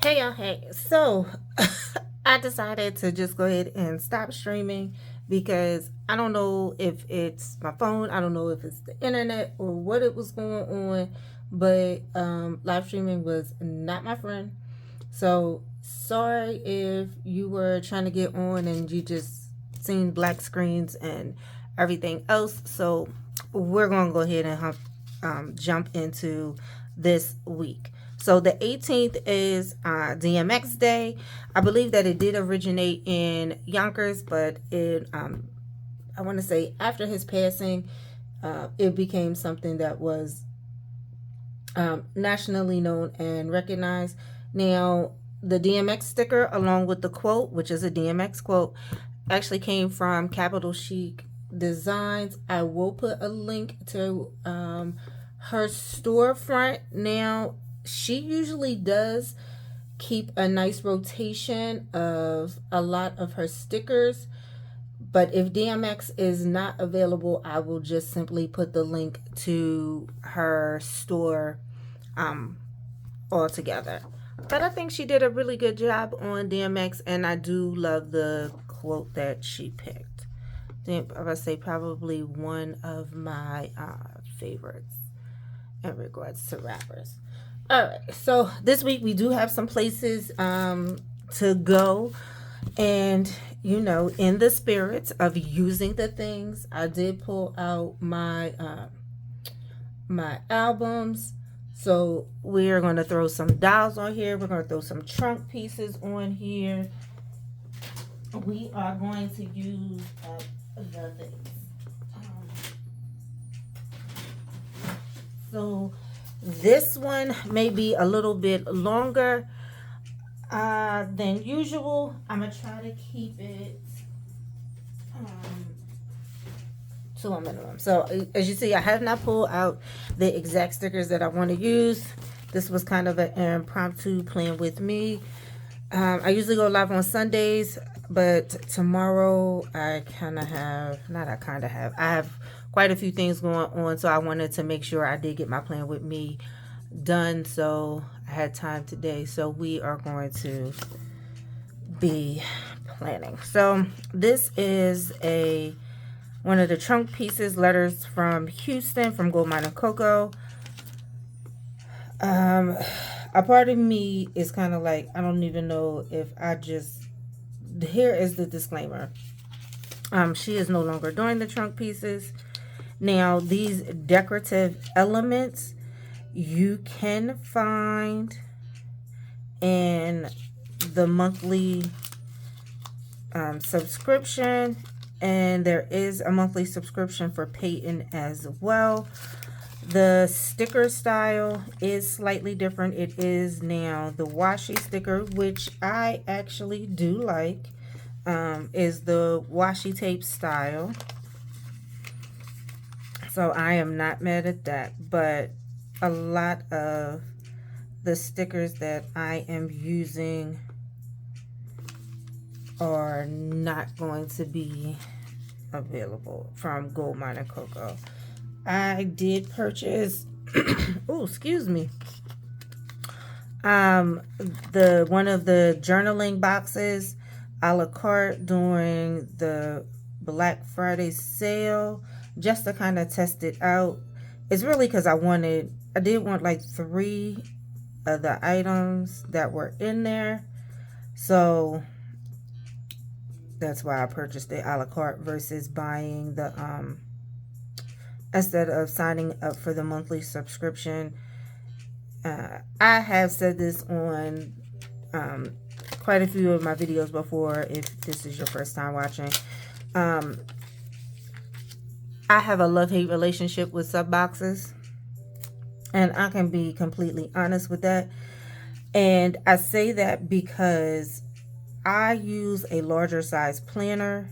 Hey y'all, hey. So I decided to just go ahead and stop streaming because I don't know if it's my phone, I don't know if it's the internet or what it was going on, but live streaming was not my friend. So sorry if you were trying to get on and you just seen black screens and everything else. So we're gonna go ahead and jump into this week. So the 18th is DMX Day. I believe that it did originate in Yonkers, but I want to say after his passing, it became something that was nationally known and recognized. Now, the DMX sticker, along with the quote, which is a DMX quote, actually came from Capital Chic Designs. I will put a link to her storefront. Now, she usually does keep a nice rotation of a lot of her stickers. But if DMX is not available, I will just simply put the link to her store um, altogether. But I think she did a really good job on DMX, and I do love the quote that she picked. I would say probably one of my favorites in regards to rappers. All right, so this week we do have some places to go, and in the spirit of using the things, I did pull out my albums. So we are going to throw some dolls on here. We're going to throw some trunk pieces on here. We are going to use the things. So this one may be a little bit longer than usual. I'm going to try to keep it to a minimum. So as you see, I have not pulled out the exact stickers that I want to use. This was kind of an impromptu plan with me. I usually go live on Sundays, but tomorrow I have quite a few things going on, so I wanted to make sure I did get my plan with me done, so I had time today. So we are going to be planning. So this is one of the trunk pieces, letters from Houston, from Gold Mine and Cocoa. A part of me is kind of like, I don't even know if here is the disclaimer. She is no longer doing the trunk pieces. Now, these decorative elements you can find in the monthly subscription, and there is a monthly subscription for Peyton as well. The sticker style is slightly different. It is now the washi sticker, which I actually do like. Is the washi tape style. So I am not mad at that. But a lot of the stickers that I am using are not going to be available from Gold Mine and Cocoa. I did purchase oh, excuse me. The one of the journaling boxes a la carte during the Black Friday sale, just to kind of test it out. It's really because I did want like 3 of the items that were in there. So that's why I purchased it a la carte versus buying the instead of signing up for the monthly subscription. I have said this on quite a few of my videos before. If this is your first time watching, I have a love-hate relationship with sub boxes, and I can be completely honest with that. And I say that because I use a larger size planner.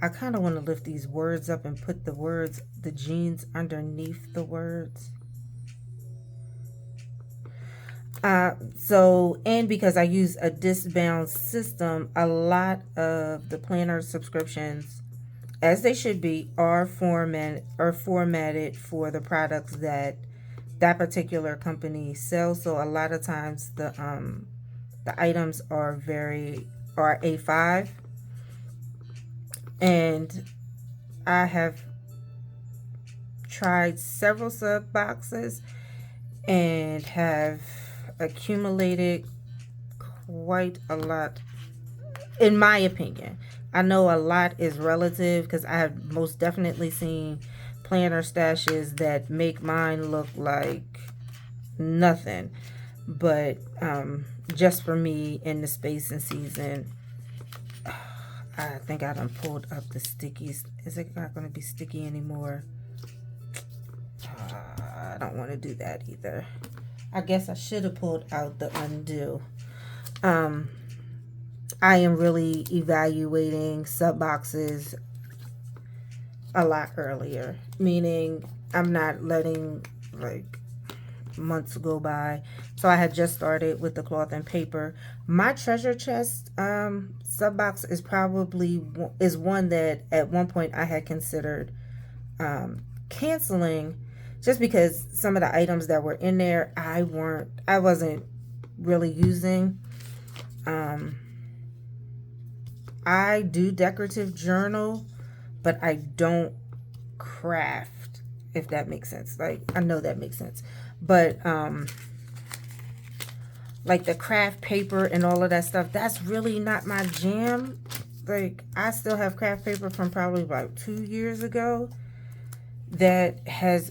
I kind of want to lift these words up and put the jeans underneath the words. And because I use a disc-bound system, a lot of the planner subscriptions, as they should be, are formatted for the products that particular company sells. So a lot of times the The items are A5, and I have tried several sub boxes and have accumulated quite a lot, in my opinion. I know a lot is relative because I have most definitely seen planner stashes that make mine look like nothing. But just for me in the space and season, I think I done pulled up the stickies. Is it not going to be sticky anymore? I don't want to do that either. I guess I should have pulled out the undo. I am really evaluating sub boxes a lot earlier, meaning I'm not letting like months go by. So I had just started with the cloth and paper. My treasure chest sub box is one that at one point I had considered canceling, just because some of the items that were in there I wasn't really using. I do decorative journal, but I don't craft, if that makes sense. Like, I know that makes sense. But like the craft paper and all of that stuff, that's really not my jam. Like, I still have craft paper from probably about 2 years ago that has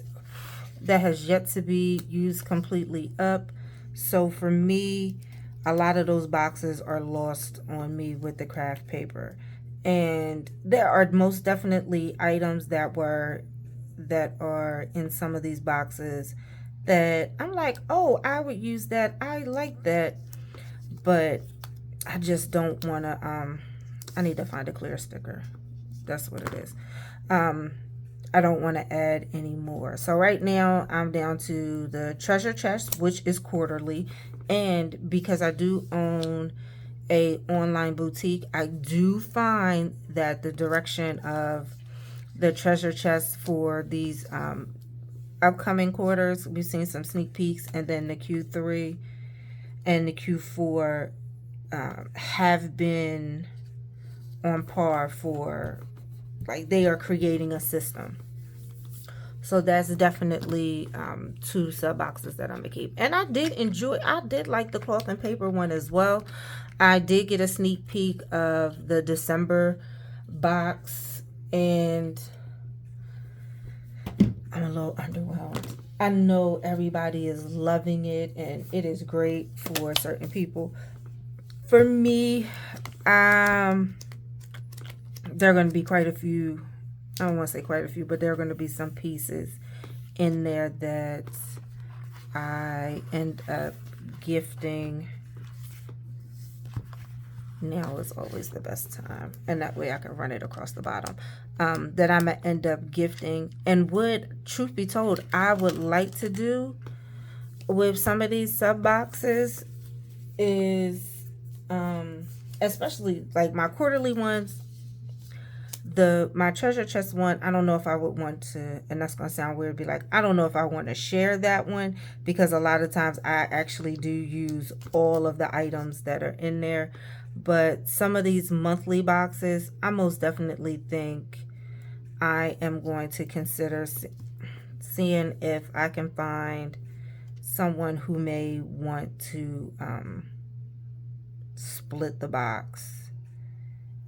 yet to be used completely up. So for me, a lot of those boxes are lost on me with the craft paper. And there are most definitely items that are in some of these boxes that I'm like, oh, I would use that. I like that. But I just don't want to, I need to find a clear sticker. That's what it is. I don't want to add any more. So right now I'm down to the treasure chest, which is quarterly. And because I do own a online boutique, I do find that the direction of the treasure chest for these upcoming quarters, we've seen some sneak peeks, and then the Q3 and the Q4 have been on par for, like, they are creating a system. So that's definitely 2 sub boxes that I'm gonna keep. And I did like the cloth and paper one as well. I did get a sneak peek of the December box, and I'm a little underwhelmed. I know everybody is loving it, and it is great for certain people. For me, there are going to be quite a few, I don't want to say quite a few, but there are going to be some pieces in there that I end up gifting. Now is always the best time, and that way I can run it across the bottom. That I'm going to end up gifting. And what, truth be told, I would like to do with some of these sub boxes is, especially like my quarterly ones, my treasure chest one, I don't know if I would want to, and that's going to sound weird, be like, I don't know if I want to share that one, because a lot of times I actually do use all of the items that are in there. But some of these monthly boxes, I most definitely think I am going to consider seeing if I can find someone who may want to split the box,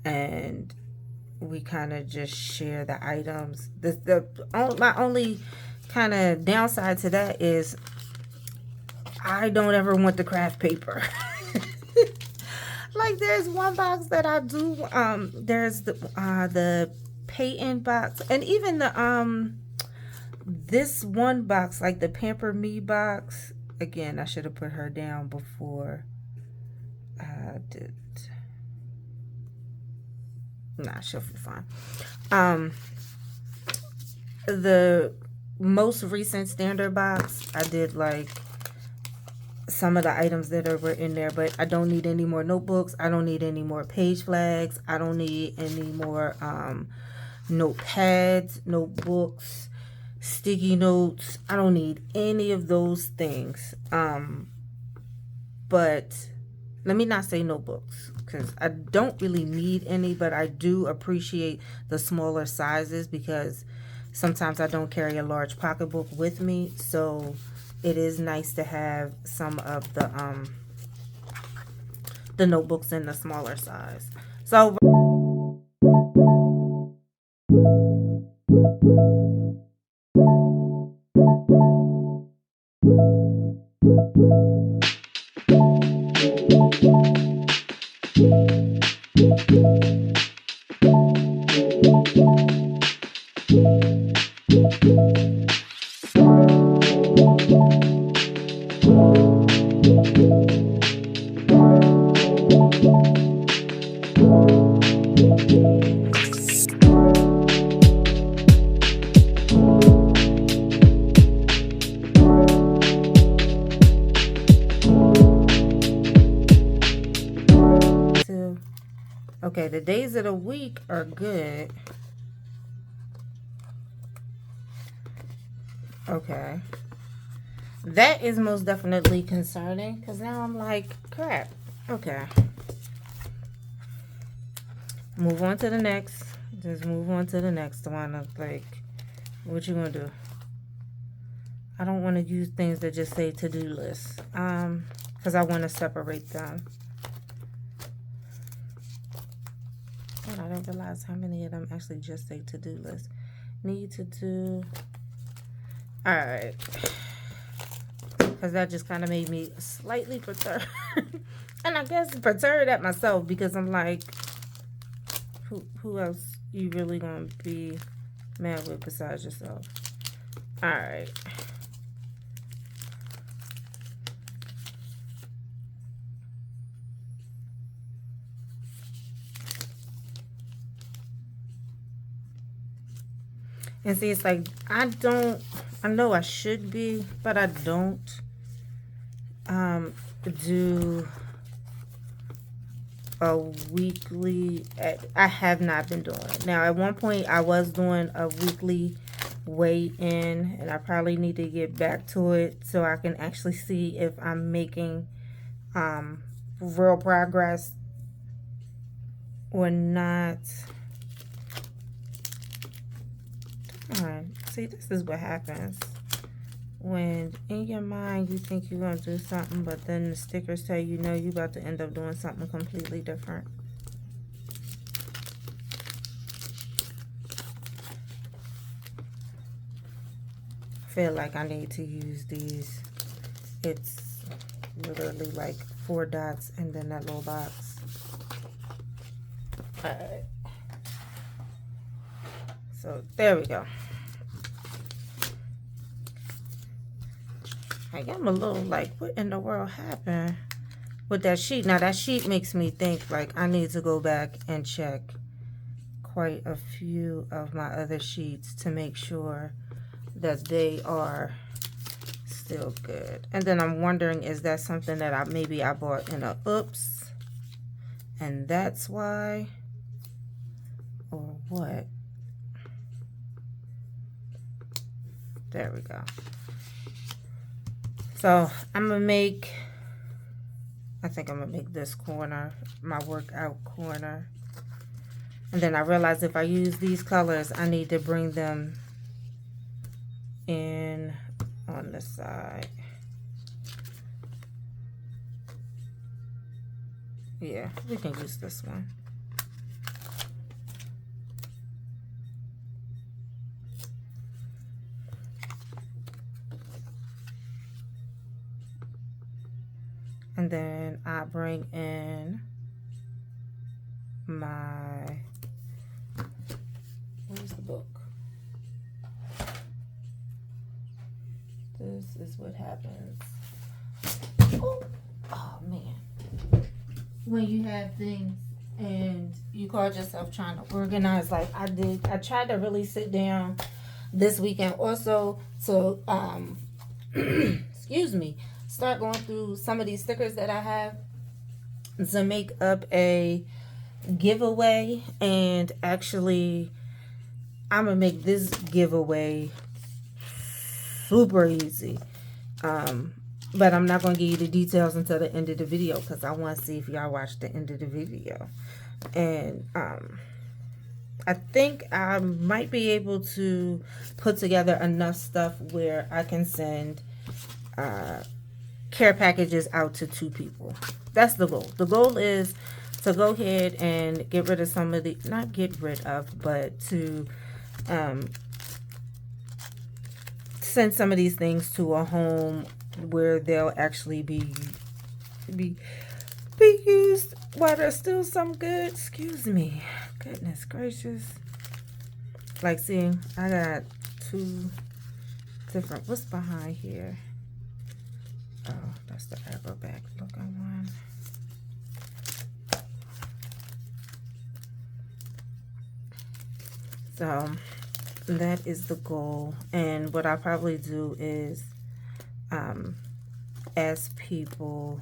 and we kind of just share the items. My only kind of downside to that is I don't ever want the craft paper. Like, there's one box that I do. There's the pay-in box, and even the this one box, like the Pamper Me box. Again, I should have put her down before I did. Nah, she'll be fine. The most recent standard box, I did like some of the items that were in there, but I don't need any more notebooks. I don't need any more page flags. I don't need any more notepads, notebooks, sticky notes. I don't need any of those things. But let me not say notebooks, because I don't really need any, but I do appreciate the smaller sizes because sometimes I don't carry a large pocketbook with me, so it is nice to have some of the notebooks in the smaller size. So okay, the days of the week are good. Okay. That is most definitely concerning, because now I'm like, crap. Okay. Move on to the next. Just move on to the next one. I'm like, what you gonna do? I don't want to use things that just say to-do list. Because I want to separate them. And I didn't realize how many of them actually just say to-do list. Need to do. Alright. Because that just kind of made me slightly perturbed. And I guess perturbed at myself, because I'm like, who else you really gonna be mad with besides yourself? Alright. And see, it's like, I know I should be, but I don't do a weekly, I have not been doing it. Now, at one point, I was doing a weekly weigh-in, and I probably need to get back to it so I can actually see if I'm making real progress or not. See, this is what happens when in your mind you think you're going to do something, but then the stickers tell you no, you're about to end up doing something completely different. I feel like I need to use these. It's literally like 4 dots and then that little box. Alright. So there we go. I'm a little like, what in the world happened with that sheet? Now that sheet makes me think like I need to go back and check quite a few of my other sheets to make sure that they are still good. And then I'm wondering, is that something that I bought in a oops and that's why, or what? There we go. So I'm gonna make, I think I'm gonna make this corner my workout corner. And then I realized if I use these colors, I need to bring them in on the side. Yeah, we can use this one. And then I bring in my, where's the book? This is what happens. Oh man. When you have things and you call yourself trying to organize like I did. I tried to really sit down this weekend also to, excuse me, start going through some of these stickers that I have to make up a giveaway. And actually I'm gonna make this giveaway super easy. But I'm not going to give you the details until the end of the video because I want to see if y'all watch the end of the video. And I think I might be able to put together enough stuff where I can send care packages out to 2 people. That's the goal. The goal is to go ahead and get rid of some of the, not get rid of, but to send some of these things to a home where they'll actually be used while there's still some good. Excuse me. Goodness gracious. Like, see, I got 2 different, what's behind here? Oh, that's the Aeroback looking one. So that is the goal. And what I'll probably do is ask people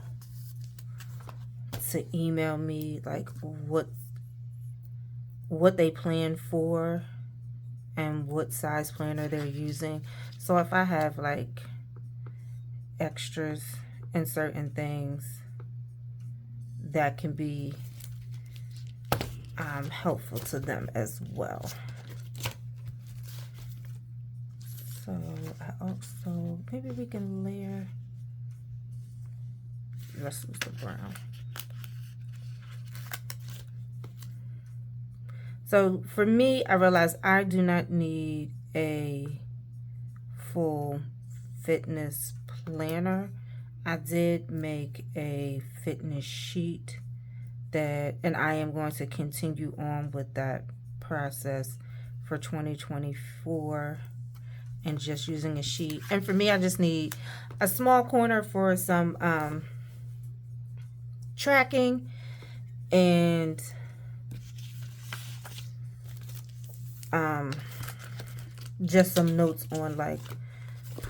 to email me like what they plan for and what size planner they're using. So if I have like extras in certain things, that can be helpful to them as well. So I also, maybe we can layer, let's use the brown. So for me, I realized I do not need a full fitness planner. I did make a fitness sheet that, and I am going to continue on with that process for 2024 and just using a sheet. And for me, I just need a small corner for some tracking and just some notes on like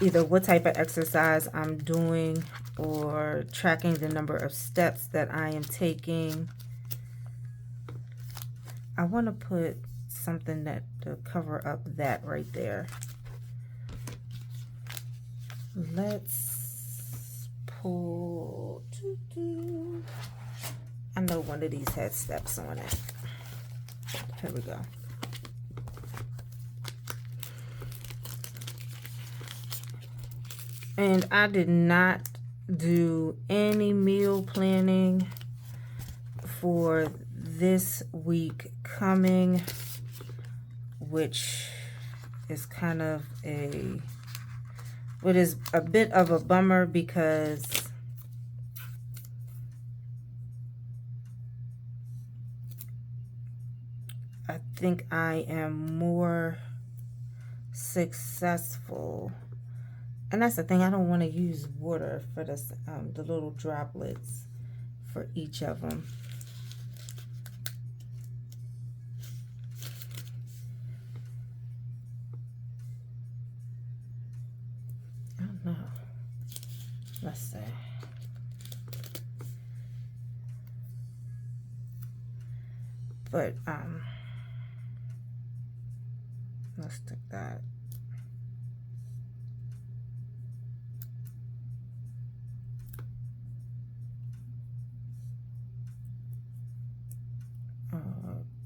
either what type of exercise I'm doing or tracking the number of steps that I am taking. I want to put something that to cover up that right there. Let's pull. I know one of these had steps on it. Here we go. And I did not do any meal planning for this week coming, which is kind of what is a bit of a bummer because I think I am more successful. And that's the thing, I don't want to use water for this, the little droplets for each of them. I don't know. Let's see. But, let's stick that.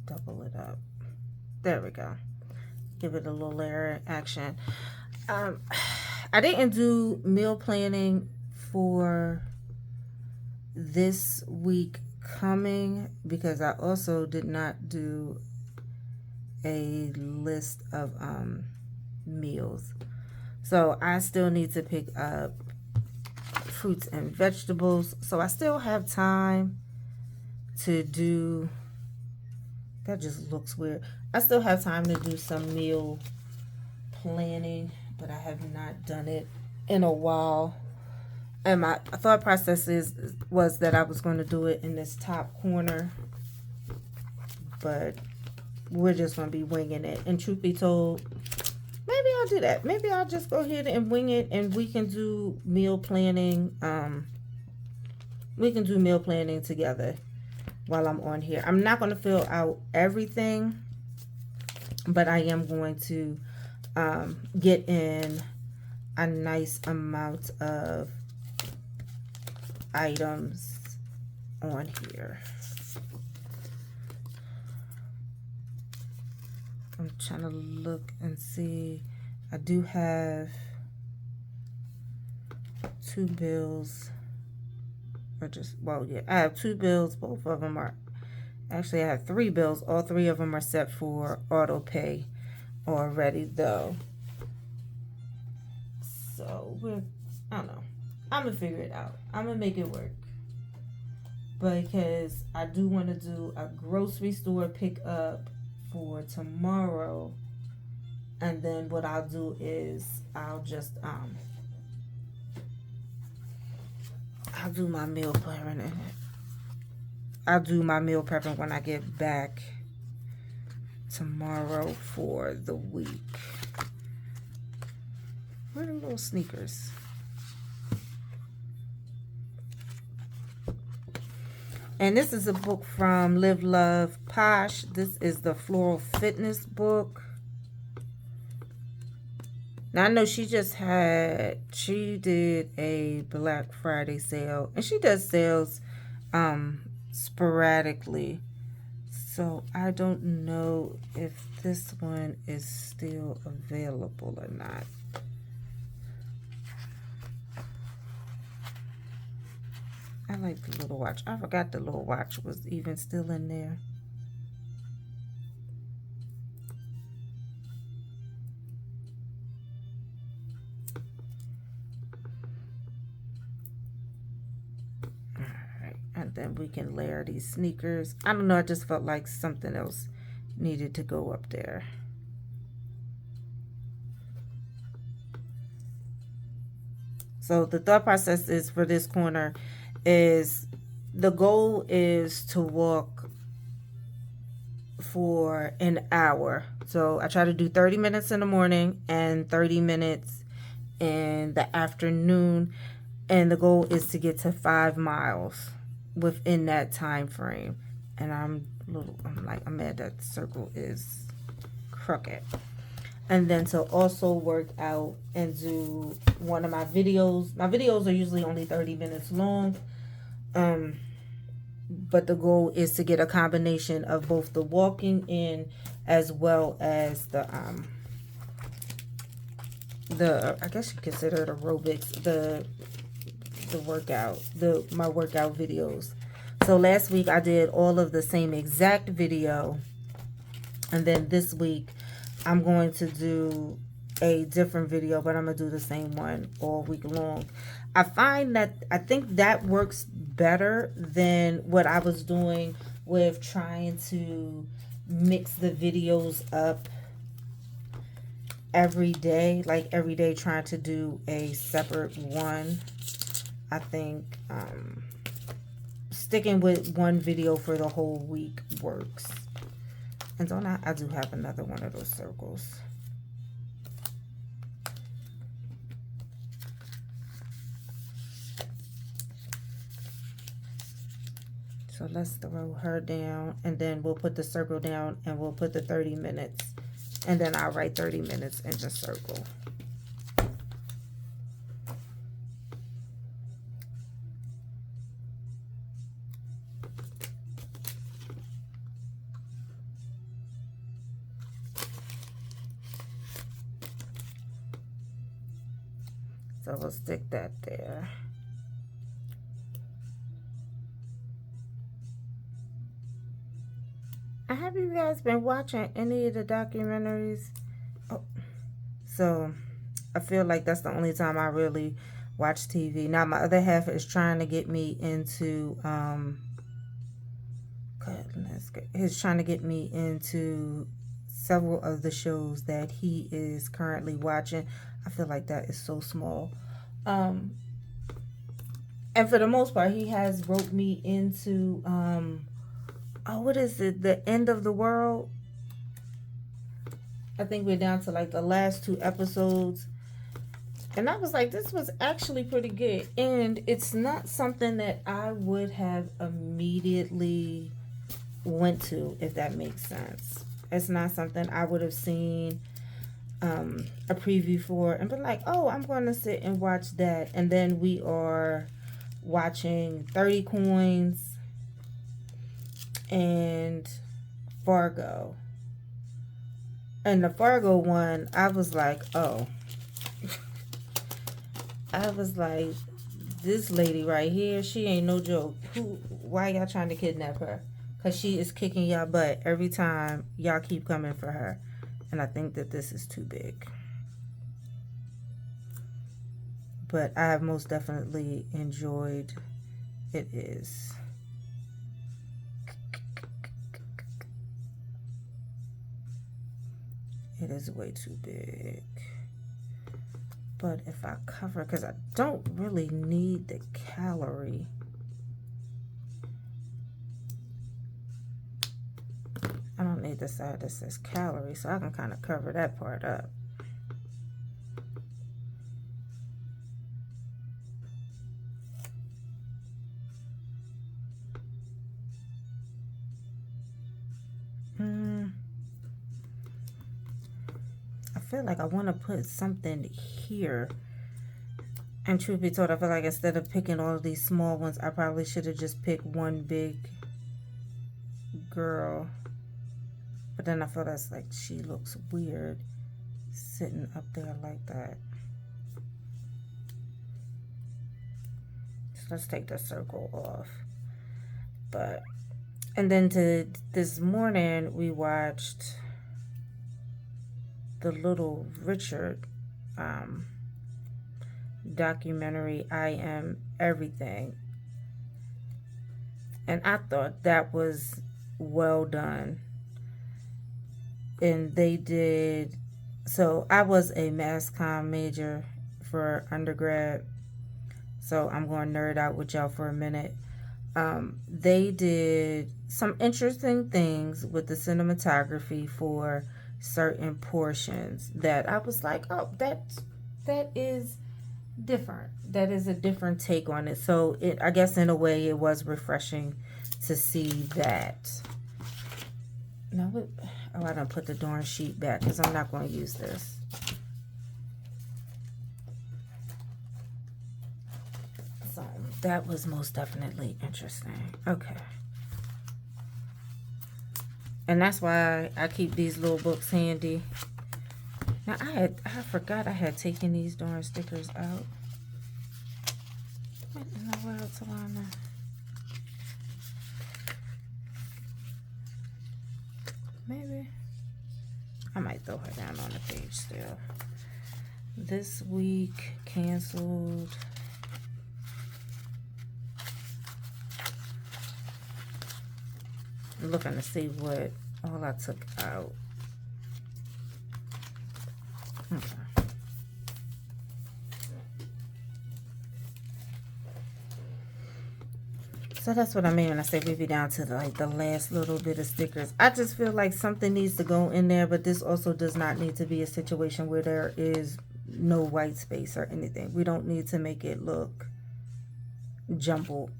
Double it up. There we go. Give it a little layer action. I didn't do meal planning for this week coming because I also did not do a list of meals. So I still need to pick up fruits and vegetables. So I still have time to do. That just looks weird. I still have time to do some meal planning, but I have not done it in a while. And my thought process was that I was going to do it in this top corner, but we're just going to be winging it. And truth be told, maybe I'll do that. Maybe I'll just go ahead and wing it, and we can do meal planning. We can do meal planning together while I'm on here. I'm not going to fill out everything, but I am going to get in a nice amount of items on here. I'm trying to look and see. I do have 2 bills, or just, well, yeah, I have 2 bills. Both of them are, actually I have 3 bills. All 3 of them are set for auto pay already though. So I don't know. I'm gonna figure it out. I'm gonna make it work. Because I do want to do a grocery store pickup for tomorrow. And then what I'll do is I'll just I'll do my meal prepping. I'll do my meal prepping when I get back tomorrow for the week. Where are the little sneakers? And this is a book from Love Posh. This is the Floral Fitness book. Now, I know she did a Black Friday sale. And she does sales sporadically. So, I don't know if this one is still available or not. I like the little watch. I forgot the little watch was even still in there. Alright, and then we can layer these sneakers. I don't know, I just felt like something else needed to go up there. So the thought process is for this corner is the goal is to walk for an hour. So I try to do 30 minutes in the morning and 30 minutes in the afternoon, and the goal is to get to 5 miles within that time frame. And I'm mad that circle is crooked. And then to also work out and do one of my videos. My videos are usually only 30 minutes long. But the goal is to get a combination of both the walking in as well as the I guess you consider it aerobics, the workout, my workout videos. So last week I did all of the same exact video, and then this week I'm going to do a different video, but I'm going to do the same one all week long. I think that works better than what I was doing with trying to mix the videos up every day, like every day trying to do a separate one. I think sticking with one video for the whole week works. And so now I do have another one of those circles. So let's throw her down, and then we'll put the circle down, and we'll put the 30 minutes. And then I'll write 30 minutes in the circle. So we'll stick that there. Have you guys been watching any of the documentaries? Oh, so I feel like that's the only time I really watch TV. Now my other half is trying to get me into he's trying to get me into several of the shows that he is currently watching. I feel like that is so small. And for the most part, he has roped me into what is it? The End of the World. I think we're down to like the last 2 episodes. And I was like, this was actually pretty good. And it's not something that I would have immediately went to, if that makes sense. It's not something I would have seen a preview for and been like, oh, I'm going to sit and watch that. And then we are watching 30 Coins and Fargo. And the Fargo one, I was like, oh. I was like, this lady right here, she ain't no joke. Why y'all trying to kidnap her? Because she is kicking y'all butt every time y'all keep coming for her. And I think that this is too big. But I have most definitely enjoyed it. Is it is way too big. But if I cover, because I don't really need the calorie. I don't need the side that says calorie, so I can kind of cover that part up. I feel like I want to put something here. And truth be told, I feel like instead of picking all of these small ones, I probably should have just picked one big girl. But then I feel that's like, she looks weird sitting up there like that. So let's take the circle off. But, and then this morning, we watched the Little Richard documentary, I Am Everything. And I thought that was well done. And they did, so I was a mass comm major for undergrad, so I'm going to nerd out with y'all for a minute. They did some interesting things with the cinematography for certain portions that I was like, oh, that is different. That is a different take on it. So I guess in a way it was refreshing to see that. Now, I done put the darn sheet back because I'm not going to use this. So that was most definitely interesting. Okay. And that's why I keep these little books handy. Now, I forgot I had taken these darn stickers out. What in the world, Talana? Maybe. I might throw her down on the page still. This week, canceled. I'm looking to see what all I took out. Okay. So that's what I mean when I say we be down to the last little bit of stickers. I just feel like something needs to go in there, but this also does not need to be a situation where there is no white space or anything. We don't need to make it look jumbled.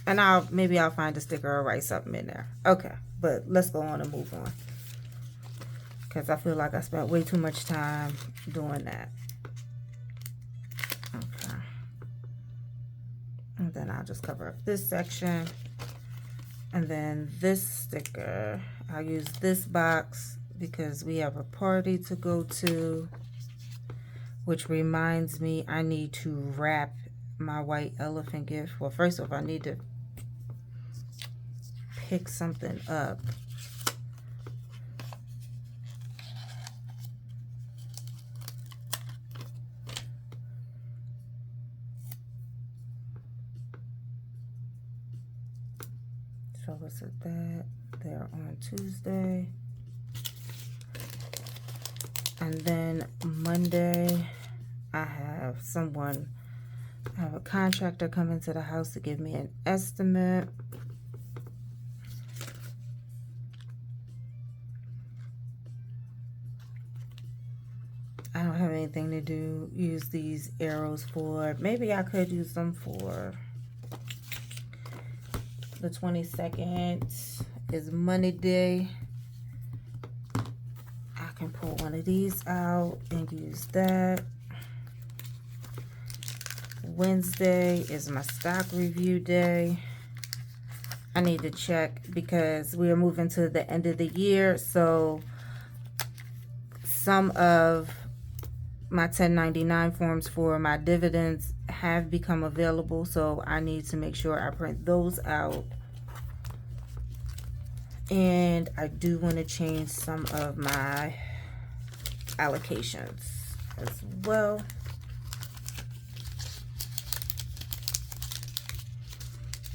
And maybe I'll find a sticker or write something in there. Okay, but let's go on and move on, because I feel like I spent way too much time doing that. Okay. And then I'll just cover up this section. And then this sticker, I'll use this box because we have a party to go to, which reminds me I need to wrap my white elephant gift. Well, first off, I need to pick something up. So let's at that there on Tuesday. And then Monday, I have a contractor coming to the house to give me an estimate. I don't have anything to use these arrows for. Maybe I could use them for the 22nd is Monday day. I can pull one of these out and use that. Wednesday is my stock review day. I need to check because we are moving to the end of the year, so some of my 1099 forms for my dividends have become available, so I need to make sure I print those out. And I do want to change some of my allocations as well.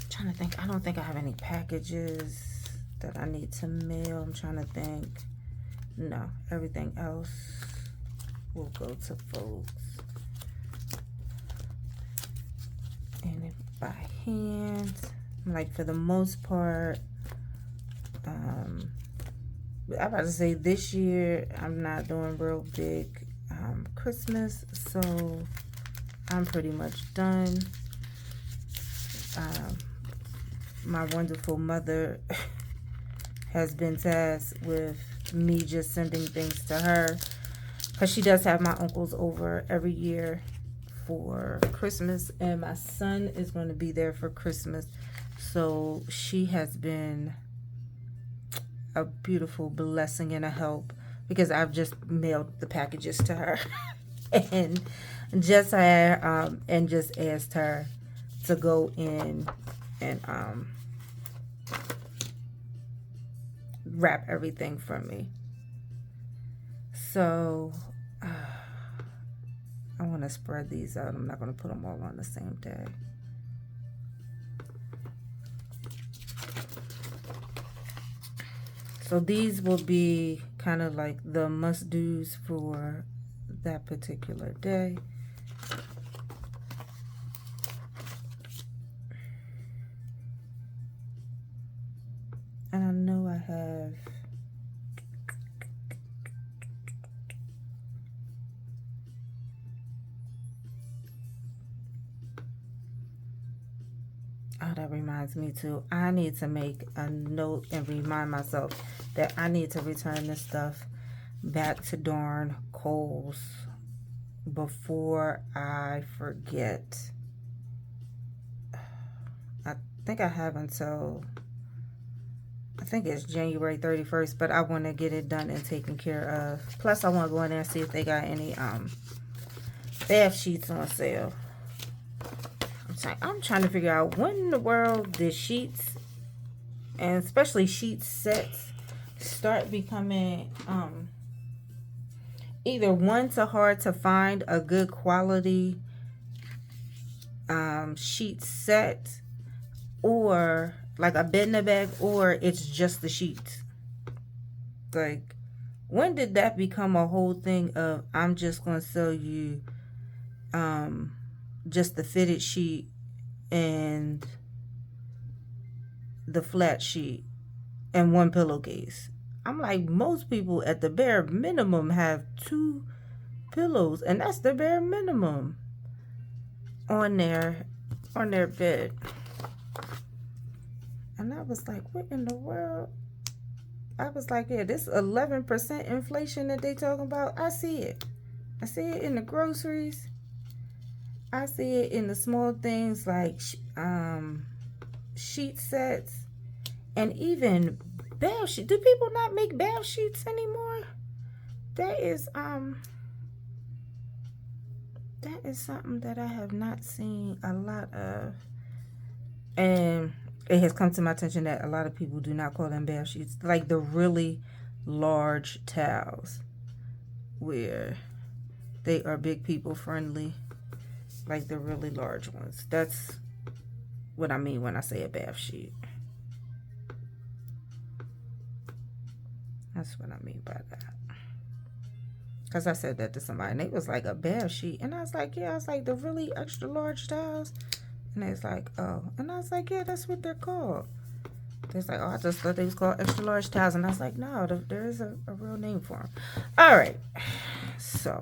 Trying to think. I don't think I have any packages that I need to mail. I'm trying to think. No, everything else will go to folks. And if by hand, like for the most part, I'm about to say this year I'm not doing real big Christmas, so I'm pretty much done. My wonderful mother has been tasked with me just sending things to her, because she does have my uncles over every year for Christmas, and my son is going to be there for Christmas, so she has been a beautiful blessing and a help, because I've just mailed the packages to her and just asked her to go in and wrap everything for me. So I want to spread these out. I'm not going to put them all on the same day. So these will be kind of like the must-dos for that particular day. And I know I have that reminds me too. I need to make a note and remind myself that I need to return this stuff back to darn Kohl's before I forget. I think I have until, I think it's January 31st, but I want to get it done and taken care of. Plus, I want to go in there and see if they got any bath sheets on sale. I'm trying to figure out when in the world did sheets, and especially sheet sets, start becoming either one, too hard to find a good quality sheet set, or like a bed in a bag, or it's just the sheets. Like, when did that become a whole thing of I'm just going to sell you just the fitted sheet and the flat sheet and one pillowcase? I'm like, most people at the bare minimum have 2 pillows, and that's the bare minimum on their bed. And I was like, what in the world? I was like, yeah, this 11% inflation that they talking about, I see it. I see it in the groceries. I see it in the small things like sheet sets, and even bath sheets. Do people not make bath sheets anymore? That is something that I have not seen a lot of, and it has come to my attention that a lot of people do not call them bath sheets, like the really large towels where they are big people friendly. Like the really large ones. That's what I mean when I say a bath sheet. That's what I mean by that. Because I said that to somebody, and they was like, a bath sheet? And I was like, yeah. I was like, the really extra large towels? And they was like, oh. And I was like, yeah, that's what they're called. They was like, oh, I just thought they was called extra large towels. And I was like, no, there is a real name for them. All right. So,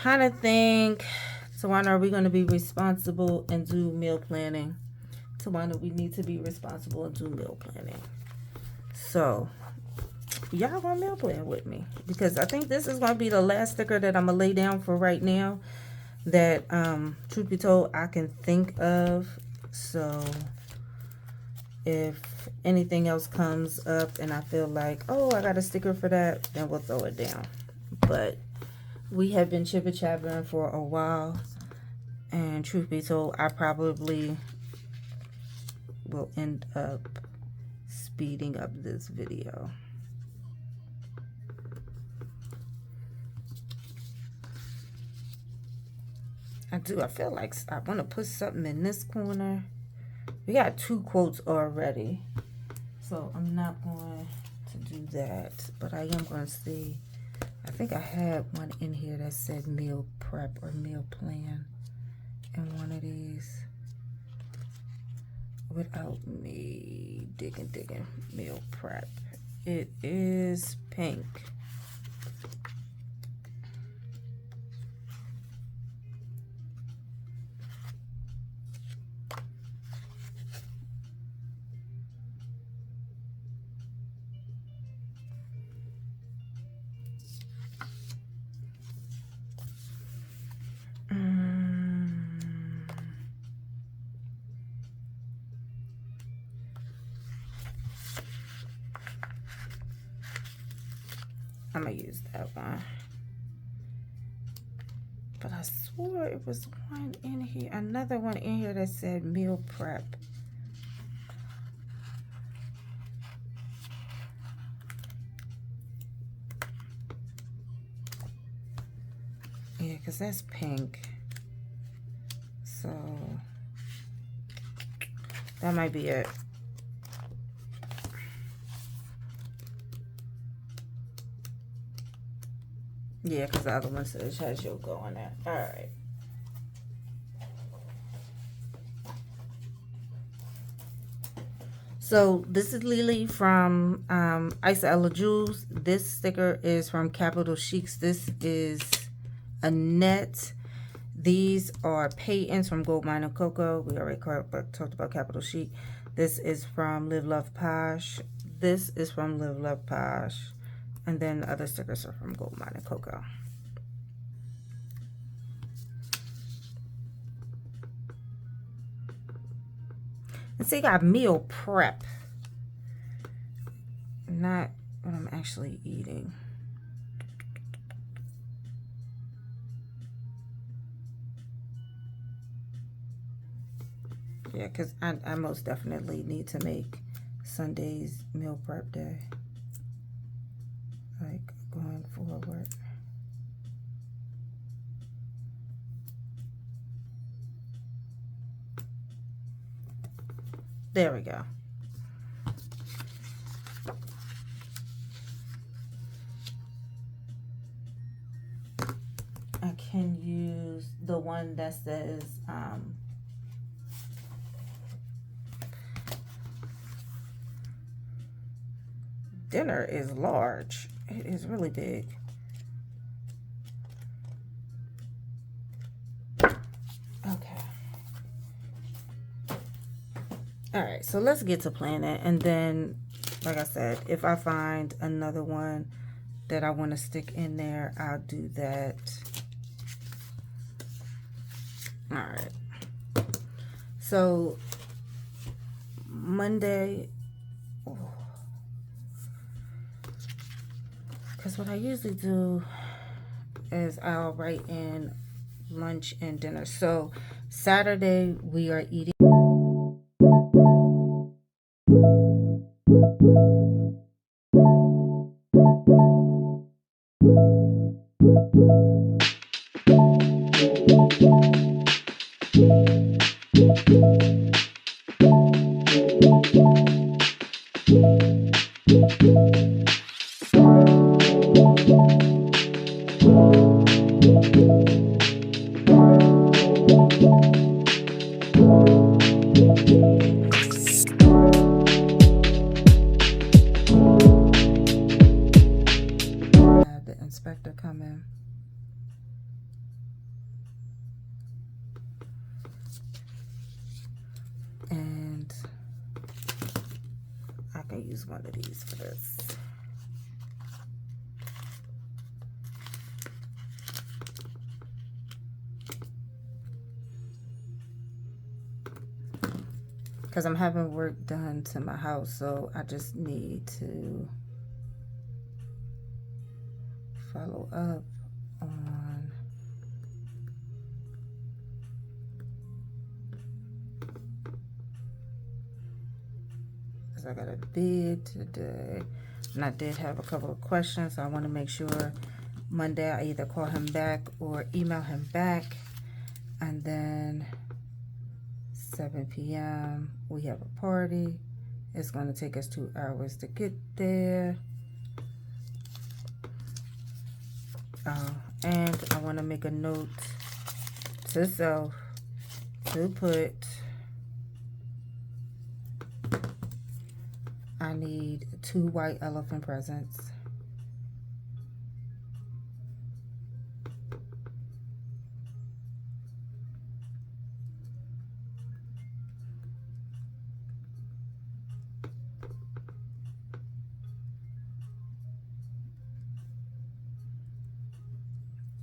trying to think, Tawana, are we going to be responsible and do meal planning? Tawana, we need to be responsible and do meal planning. So, y'all gonna meal plan with me, because I think this is gonna be the last sticker that I'm gonna lay down for right now that truth be told I can think of. So if anything else comes up and I feel like, oh, I got a sticker for that, then we'll throw it down. But we have been chibber-chabbering for a while, and truth be told, I probably will end up speeding up this video. I feel like I want to put something in this corner. We got 2 quotes already, so I'm not going to do that, but I am going to see. I think I had one in here that said meal prep or meal plan in one of these without me digging. Meal prep. It is pink. I'm gonna use that one. But I swore it was one in here, another one in here that said meal prep. Yeah, because that's pink. So that might be it. Yeah, because the other one says has Yoko on there. All right. So this is LiLi from Isa Jewels. This sticker is from Capital Chics. This is a net. These are pay-ins from Gold Mine and Cocoa. We already talked about Capital Chic. This is from Love Posh. This is from Love Posh. And then the other stickers are from Gold Mine and Cocoa. And see, I got meal prep. Not what I'm actually eating. Yeah, because I most definitely need to make Sunday's meal prep day. Like, going forward. There we go. I can use the one that says dinner is large. It is really big. Okay. All right, so let's get to planning. And then, like I said, if I find another one that I want to stick in there, I'll do that. All right. So, Monday... Because what I usually do is I'll write in lunch and dinner. So Saturday we are eating. Inspector come in. And I can use one of these for this. because I'm having work done to my house, so I just need to follow up on because I got a bid today, and I did have a couple of questions, so I want to make sure Monday I either call him back or email him back. And then 7 p.m. we have a party. It's going to take us 2 hours to get there. And I want to make a note to self to put, I need 2 white elephant presents.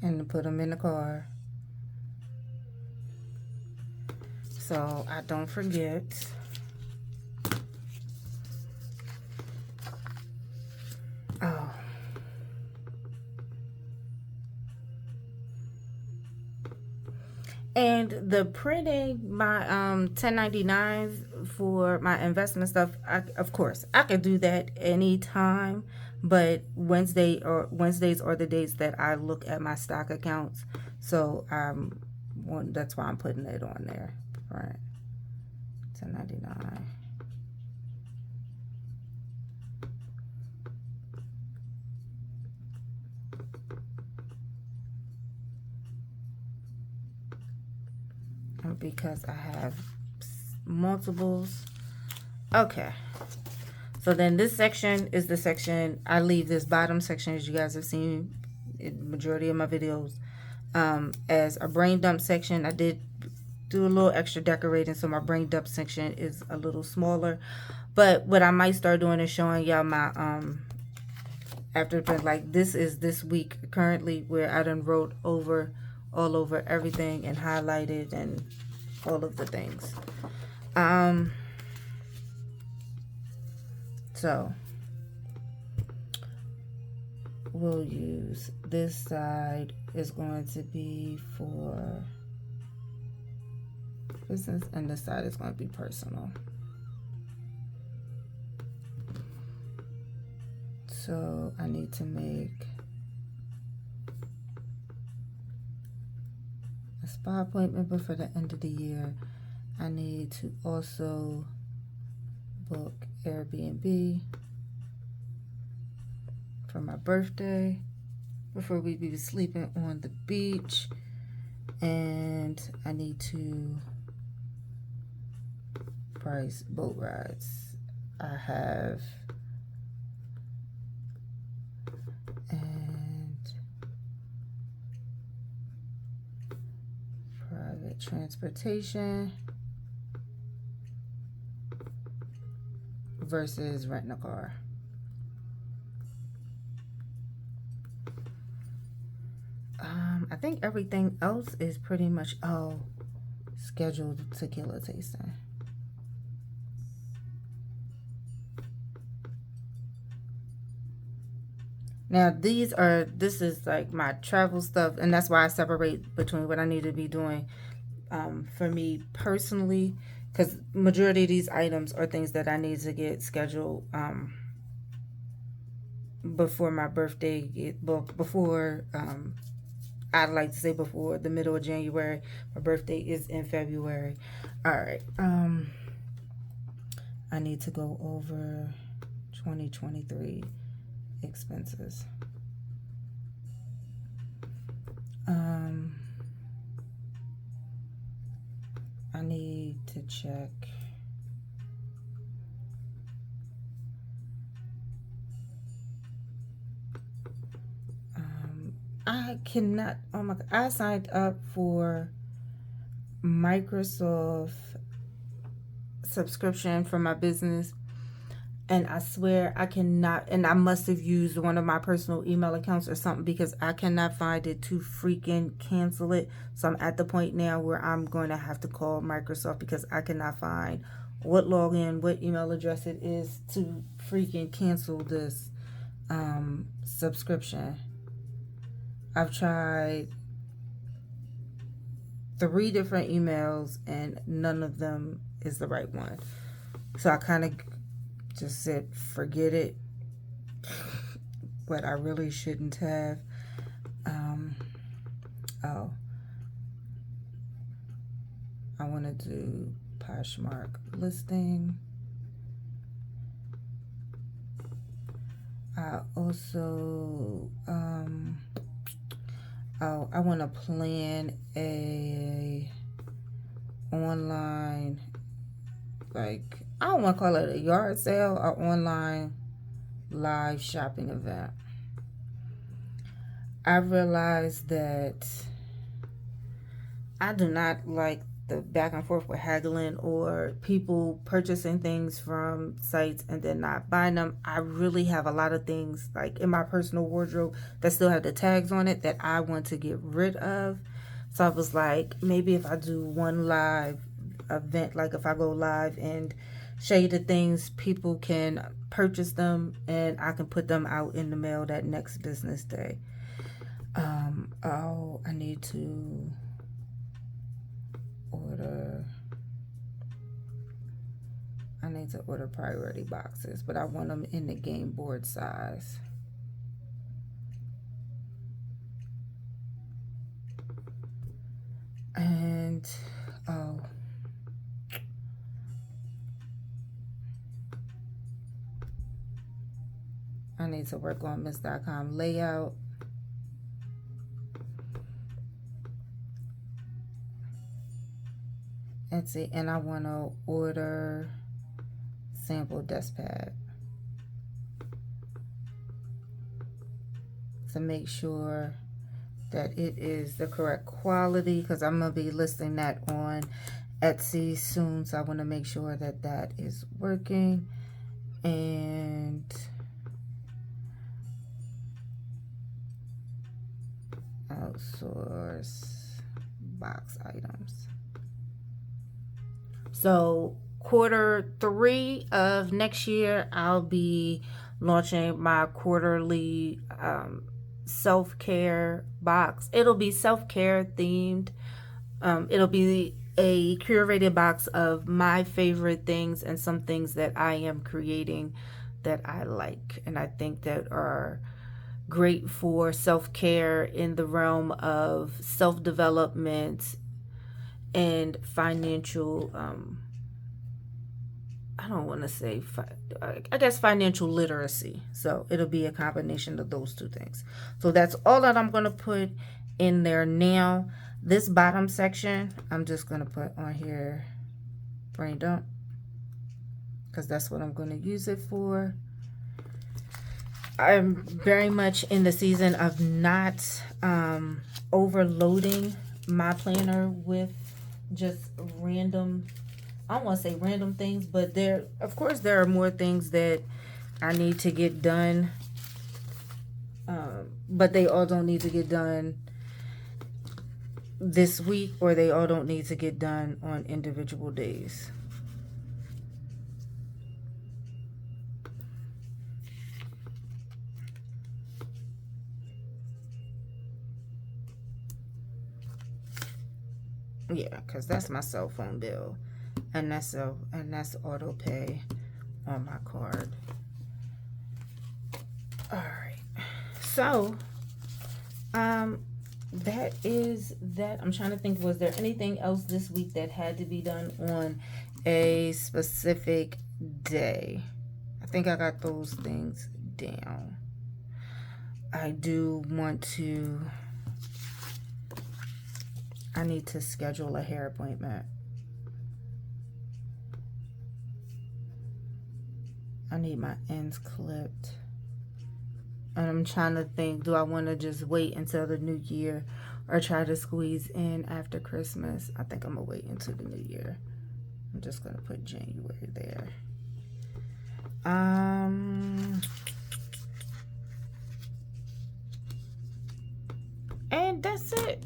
And put them in the car so I don't forget. Oh, and the printing my 1099s for my investment stuff, of course I could do that anytime, but Wednesdays are the days that I look at my stock accounts, so that's why I'm putting it on there. Right, 1099. Because I have multiples. Okay, so then this section is the section I leave. This bottom section, as you guys have seen in majority of my videos, as a brain dump section. I did do a little extra decorating, so my brain dump section is a little smaller. But what I might start doing is showing y'all my after the like this is this week currently where I done wrote over all over everything and highlighted and all of the things. So we'll use this side is going to be for business and this side is going to be personal. So I need to make a spa appointment before the end of the year. I need to also book Airbnb for my birthday before we be sleeping on the beach. And I need to price boat rides. I have private transportation versus renting a car. I think everything else is pretty much scheduled tequila tasting. Now this is like my travel stuff, and that's why I separate between what I need to be doing for me personally, because majority of these items are things that I need to get scheduled before my birthday, before I'd like to say before the middle of January. My birthday is in February. All right. I need to go over 2023 expenses. I need to check I cannot, oh my God, I signed up for Microsoft subscription for my business, And I swear I cannot, and I must have used one of my personal email accounts or something, because I cannot find it to freaking cancel it. So I'm at the point now where I'm going to have to call Microsoft, because I cannot find what login, what email address it is to freaking cancel this subscription. I've tried 3 different emails and none of them is the right one. So I kind of just said, forget it. But I really shouldn't have. Oh, I want to do Poshmark listing. I also, I want to plan a online, like, I don't want to call it a yard sale, or online live shopping event. I realized that I do not like the back and forth with haggling or people purchasing things from sites and then not buying them. I really have a lot of things like in my personal wardrobe that still have the tags on it that I want to get rid of. So I was like, maybe if I do one live event, like if I go live and show you the things, people can purchase them and I can put them out in the mail that next business day. Oh, I need to order priority boxes, but I want them in the game board size. And I need to work on Miss.com layout. Etsy, and I want to order sample desk pad to make sure that it is the correct quality, because I'm going to be listing that on Etsy soon, so I want to make sure that that is working. And outsource box items. So Q3 of next year, I'll be launching my quarterly self-care box. It'll be self-care themed. It'll be a curated box of my favorite things and some things that I am creating that I like and I think that are great for self-care in the realm of self-development and financial, I don't want to say, I guess financial literacy. So it'll be a combination of those 2 things. So that's all that I'm going to put in there now. This bottom section, I'm just going to put on here brain dump, because that's what I'm going to use it for. I'm very much in the season of not overloading my planner with just random, I don't want to say random things, but of course there are more things that I need to get done, but they all don't need to get done this week, or they all don't need to get done on individual days. Yeah, because that's my cell phone bill, and that's auto pay on my card. All right, so that is that. I'm trying to think, was there anything else this week that had to be done on a specific day? I think I got those things down. I do want to, I need to schedule a hair appointment. I need my ends clipped. And I'm trying to think, do I want to just wait until the new year or try to squeeze in after Christmas? I think I'm going to wait until the new year. I'm just going to put January there. And that's it.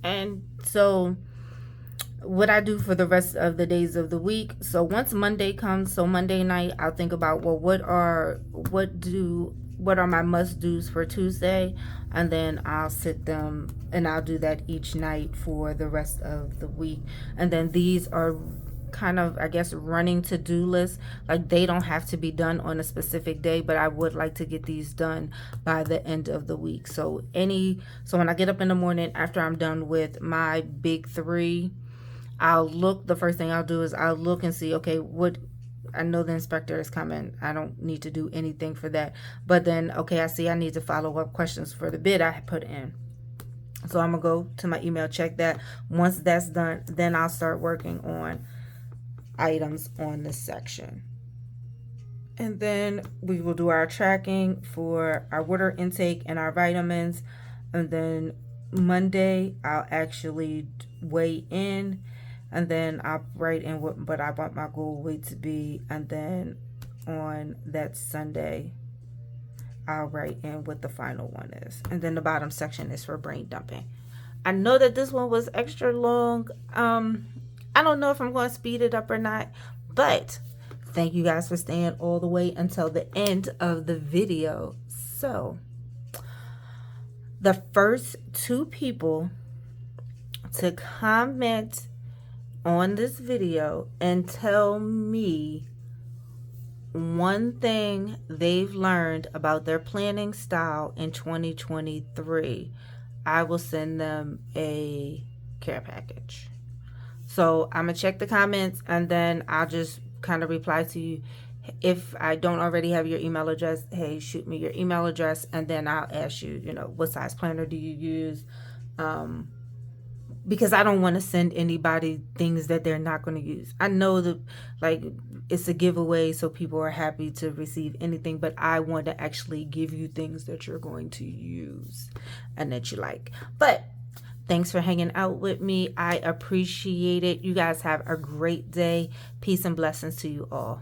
And so what I do for the rest of the days of the week. So once Monday comes, so Monday night, I'll think about, well, what are my must do's for Tuesday, and then I'll sit them and I'll do that each night for the rest of the week. And then these are kind of, I guess, running to-do lists. Like, they don't have to be done on a specific day, but I would like to get these done by the end of the week. So when I get up in the morning after I'm done with my big three, the first thing I'll do is I'll look and see, okay, I know the inspector is coming. I don't need to do anything for that. But then, okay, I see I need to follow up questions for the bid I put in. So I'm going to go to my email, check that. Once that's done, then I'll start working on items on this section. And then we will do our tracking for our water intake and our vitamins. And then Monday, I'll actually weigh in. And then I'll write in what I want my goal weight to be. And then on that Sunday, I'll write in what the final one is. And then the bottom section is for brain dumping. I know that this one was extra long. I don't know if I'm going to speed it up or not, but thank you guys for staying all the way until the end of the video. So the first 2 people to comment on this video and tell me one thing they've learned about their planning style in 2023, I will send them a care package. So I'm going to check the comments, and then I'll just kind of reply to you. If I don't already have your email address, hey, shoot me your email address, and then I'll ask you, what size planner do you use? Because I don't want to send anybody things that they're not going to use. I know that, like, it's a giveaway, so people are happy to receive anything, but I want to actually give you things that you're going to use and that you like. But thanks for hanging out with me. I appreciate it. You guys have a great day. Peace and blessings to you all.